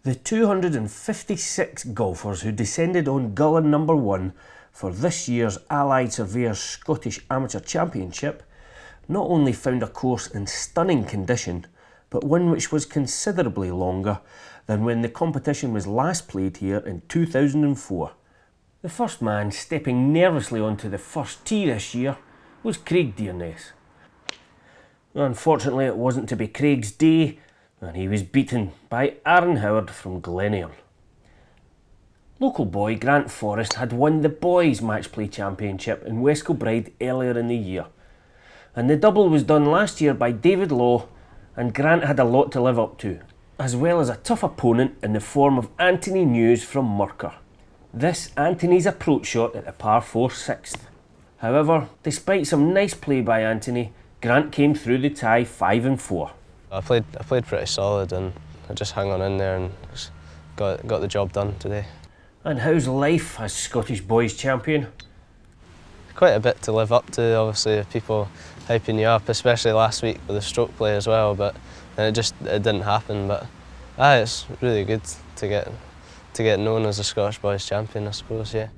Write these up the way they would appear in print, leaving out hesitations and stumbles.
The 256 golfers who descended on Gullane number 1 for this year's Allied Surveyors Scottish Amateur Championship not only found a course in stunning condition, but one which was considerably longer than when the competition was last played here in 2004. The first man stepping nervously onto the first tee this year was Craig Dearness. Unfortunately, it wasn't to be Craig's day, and he was beaten by Aaron Howard from Glenayern. Local boy Grant Forrest had won the Boys Match Play Championship in West Kilbride earlier in the year, and the double was done last year by David Law, and Grant had a lot to live up to, as well as a tough opponent in the form of Anthony News from Merker. This Anthony's approach shot at the par 4 6th. However, despite some nice play by Anthony, Grant came through the tie 5 and 4. I played pretty solid, and I just hung on in there and got the job done today. And how's life as Scottish Boys champion? Quite a bit to live up to, obviously, people hyping you up, especially last week with the stroke play as well, but it didn't happen. But it's really good to get known as a Scottish Boys champion, I suppose, yeah.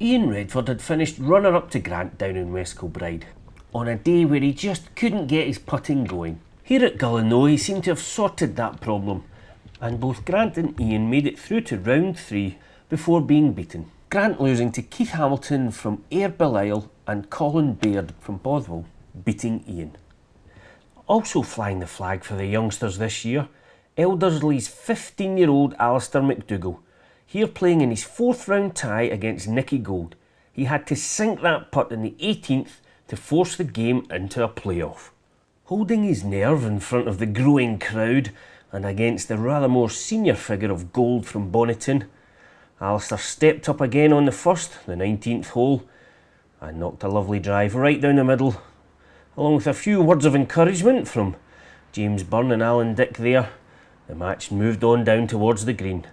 Ian Redford had finished runner-up to Grant down in West Kilbride, on a day where he just couldn't get his putting going. Here at Gullane though, he seemed to have sorted that problem, and both Grant and Ian made it through to round 3 before being beaten. Grant losing to Keith Hamilton from Ayr Belisle and Colin Baird from Bothwell, beating Ian. Also flying the flag for the youngsters this year, Eldersley's 15-year-old Alistair McDougall, here playing in his 4th round tie against Nicky Gold. He had to sink that putt in the 18th to force the game into a playoff. Holding his nerve in front of the growing crowd and against the rather more senior figure of Gold from Bonnyton, Alistair stepped up again on the first, the 19th hole, and knocked a lovely drive right down the middle, along with a few words of encouragement from James Byrne and Alan Dick there. The match moved on down towards the green.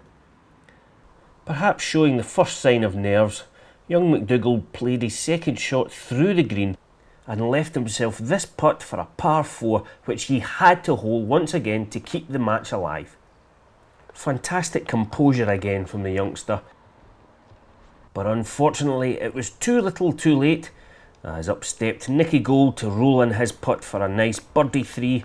Perhaps showing the first sign of nerves, young McDougall played his second shot through the green and left himself this putt for a par 4, which he had to hole once again to keep the match alive. Fantastic composure again from the youngster, but unfortunately it was too little too late, as up stepped Nicky Gold to roll in his putt for a nice birdie 3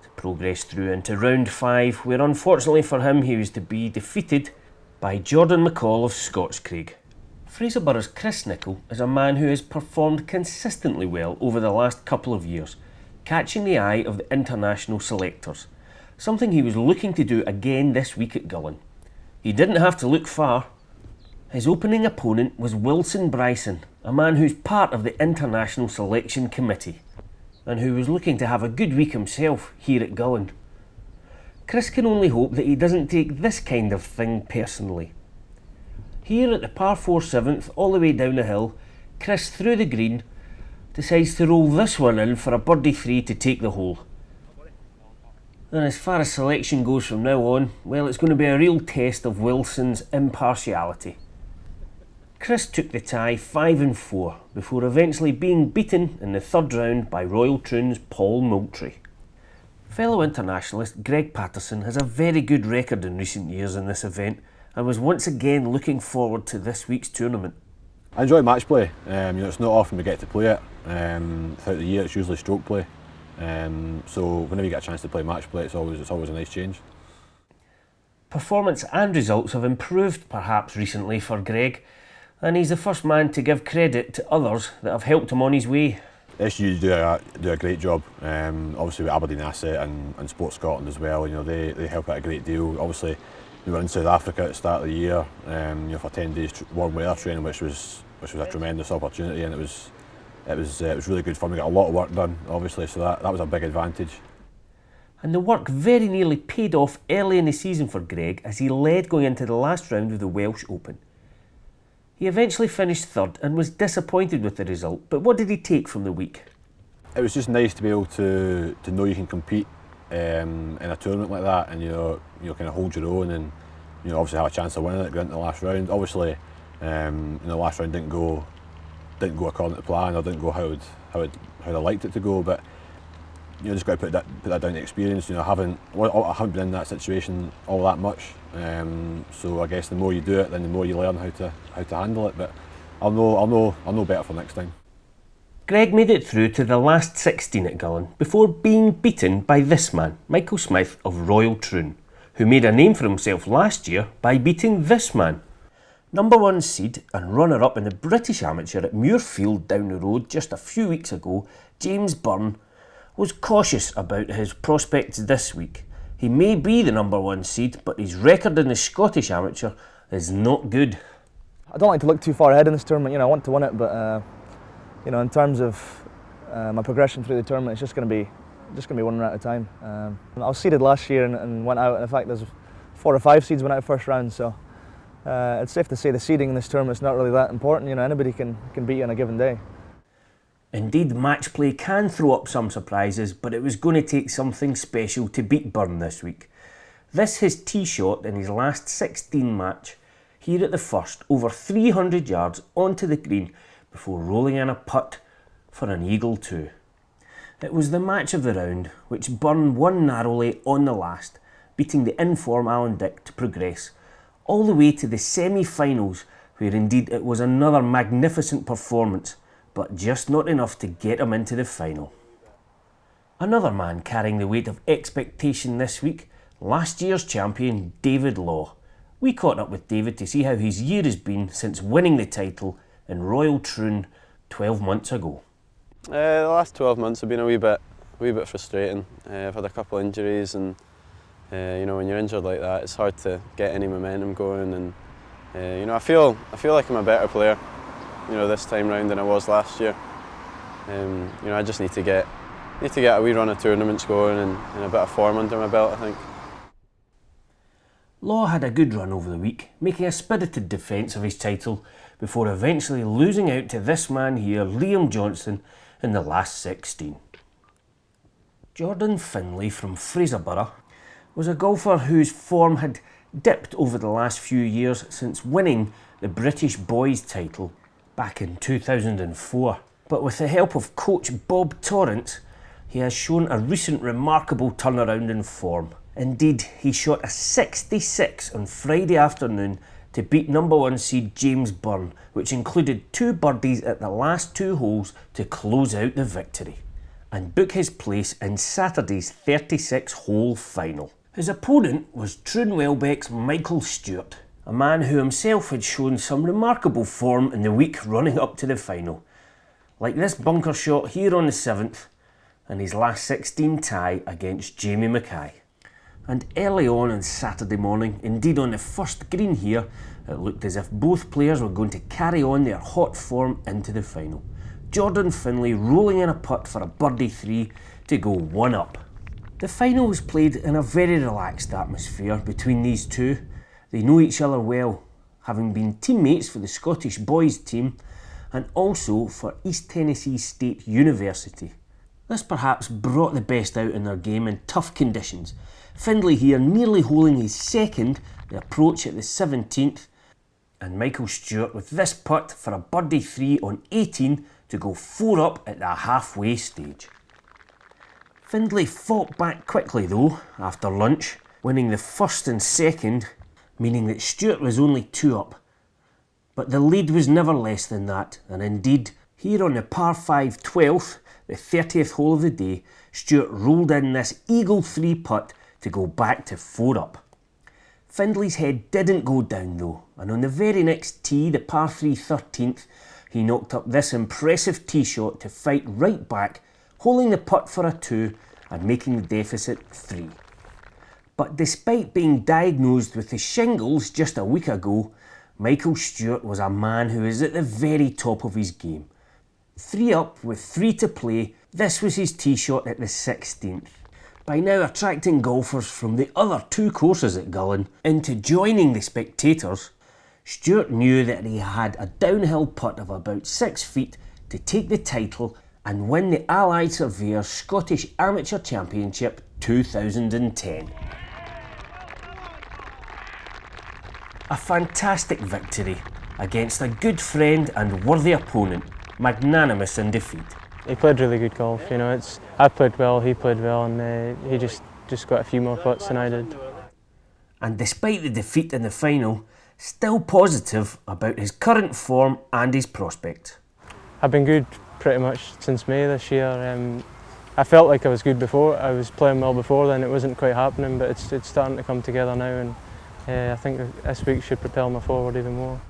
to progress through into round 5, where unfortunately for him he was to be defeated by Jordan McCall of Scotscraig. Fraserburgh's Chris Nicholl is a man who has performed consistently well over the last couple of years, catching the eye of the international selectors, something he was looking to do again this week at Gullane. He didn't have to look far. His opening opponent was Wilson Bryson, a man who's part of the international selection committee, and who was looking to have a good week himself here at Gullane. Chris can only hope that he doesn't take this kind of thing personally. Here at the par 4 7th, all the way down the hill, Chris through the green decides to roll this one in for a birdie 3 to take the hole. And as far as selection goes from now on, well, it's going to be a real test of Wilson's impartiality. Chris took the tie 5 and 4 before eventually being beaten in the 3rd round by Royal Troon's Paul Moultrie. Fellow internationalist Greg Patterson has a very good record in recent years in this event, and was once again looking forward to this week's tournament. I enjoy match play. It's not often we get to play it. Throughout the year it's usually stroke play. So whenever you get a chance to play match play, it's always a nice change. Performance and results have improved perhaps recently for Greg, and he's the first man to give credit to others that have helped him on his way. SU do a great job, obviously with Aberdeen Asset and Sport Scotland as well. They help out a great deal. Obviously we were in South Africa at the start of the year, for 10 days warm weather training, which was a tremendous opportunity, and it was really good fun. We got a lot of work done, obviously, so that was a big advantage. And the work very nearly paid off early in the season for Greg, as he led going into the last round of the Welsh Open. He eventually finished 3rd and was disappointed with the result, but what did he take from the week? It was just nice to be able to know you can compete in a tournament like that, and kind of hold your own, and obviously have a chance of winning it, going into the last round. Obviously, the last round didn't go according to plan, or didn't go how I liked it to go. But just got to put that down to experience. I haven't been in that situation all that much. So I guess the more you do it, then the more you learn how to handle it. But I'll know better for next time. Greg made it through to the last 16 at Gullin before being beaten by this man, Michael Smyth of Royal Troon, who made a name for himself last year by beating this man. Number 1 seed and runner-up in the British Amateur at Muirfield down the road just a few weeks ago, James Byrne, was cautious about his prospects this week. He may be the number 1 seed, but his record in the Scottish Amateur is not good. I don't like to look too far ahead in this tournament. I want to win it, but in terms of my progression through the tournament, it's just going to be one round at a time. I was seeded last year and went out. In fact, there's 4 or 5 seeds went out first round, so it's safe to say the seeding in this tournament is not really that important. Anybody can beat you on a given day. Indeed, match play can throw up some surprises, but it was going to take something special to beat Byrne this week. This his tee shot in his last 16 match, here at the first, over 300 yards onto the green before rolling in a putt for an eagle 2. It was the match of the round, which Byrne won narrowly on the last, beating the in-form Alan Dick to progress, all the way to the semi-finals, where indeed it was another magnificent performance, but just not enough to get him into the final. Another man carrying the weight of expectation this week, last year's champion David Law. We caught up with David to see how his year has been since winning the title in Royal Troon 12 months ago. The last 12 months have been a wee bit frustrating. I've had a couple of injuries, and when you're injured like that, it's hard to get any momentum going. And I feel like I'm a better player, this time round than I was last year. I just need to get a wee run of tournaments going and a bit of form under my belt, I think. Law had a good run over the week, making a spirited defence of his title before eventually losing out to this man here, Liam Johnson, in the last 16. Jordan Finlay from Fraserburgh was a golfer whose form had dipped over the last few years since winning the British Boys title back in 2004. But with the help of coach Bob Torrance, he has shown a recent remarkable turnaround in form. Indeed, he shot a 66 on Friday afternoon to beat number 1 seed James Byrne, which included 2 birdies at the last 2 holes to close out the victory, and book his place in Saturday's 36-hole final. His opponent was Troon Welbeck's Michael Stewart, a man who himself had shown some remarkable form in the week running up to the final, like this bunker shot here on the 7th and his last 16 tie against Jamie Mackay. And early on Saturday morning, indeed on the first green here, it looked as if both players were going to carry on their hot form into the final. Jordan Finlay rolling in a putt for a birdie 3 to go 1 up. The final was played in a very relaxed atmosphere between these two. They know each other well, having been teammates for the Scottish boys team and also for East Tennessee State University. This perhaps brought the best out in their game in tough conditions. Findlay here nearly holing his second, the approach at the 17th, and Michael Stewart with this putt for a birdie 3 on 18 to go 4 up at the halfway stage. Findlay fought back quickly though after lunch, winning the first and second, meaning that Stewart was only 2 up. But the lead was never less than that, and indeed, here on the par 5 12th, the 30th hole of the day, Stewart rolled in this eagle 3 putt to go back to 4 up. Findlay's head didn't go down though, and on the very next tee, the par 3 13th, he knocked up this impressive tee shot to fight right back, holding the putt for a 2 and making the deficit 3. But despite being diagnosed with the shingles just a week ago, Michael Stewart was a man who is at the very top of his game. 3 up with 3 to play, this was his tee shot at the 16th. By now attracting golfers from the other 2 courses at Gullin into joining the spectators, Stewart knew that he had a downhill putt of about 6 feet to take the title and win the Allied Surveyors Scottish Amateur Championship 2010. A fantastic victory against a good friend and worthy opponent, magnanimous in defeat. He played really good golf, you know. I played well, he played well, and he just got a few more putts than I did. And despite the defeat in the final, still positive about his current form and his prospects. I've been good pretty much since May this year. I felt like I was good before. I was playing well before then. It wasn't quite happening, but it's starting to come together now, and I think this week should propel me forward even more.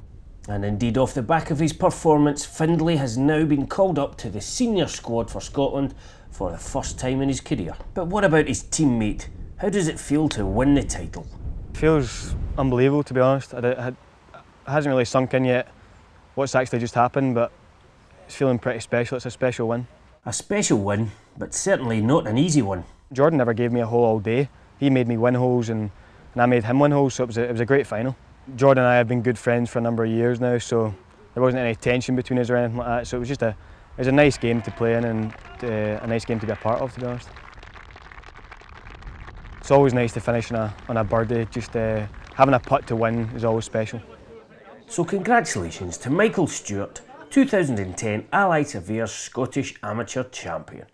And indeed, off the back of his performance, Findlay has now been called up to the senior squad for Scotland for the first time in his career. But what about his teammate? How does it feel to win the title? It feels unbelievable, to be honest. It hasn't really sunk in yet what's actually just happened, but it's feeling pretty special. It's a special win. A special win, but certainly not an easy one. Jordan never gave me a hole all day. He made me win holes and I made him win holes, so it was a great final. Jordan and I have been good friends for a number of years now, so there wasn't any tension between us or anything like that. So it was a nice game to play in and a nice game to be a part of, to be honest. It's always nice to finish on a birdie. Just having a putt to win is always special. So congratulations to Michael Stewart, 2010 Ally Severe's Scottish Amateur Champion.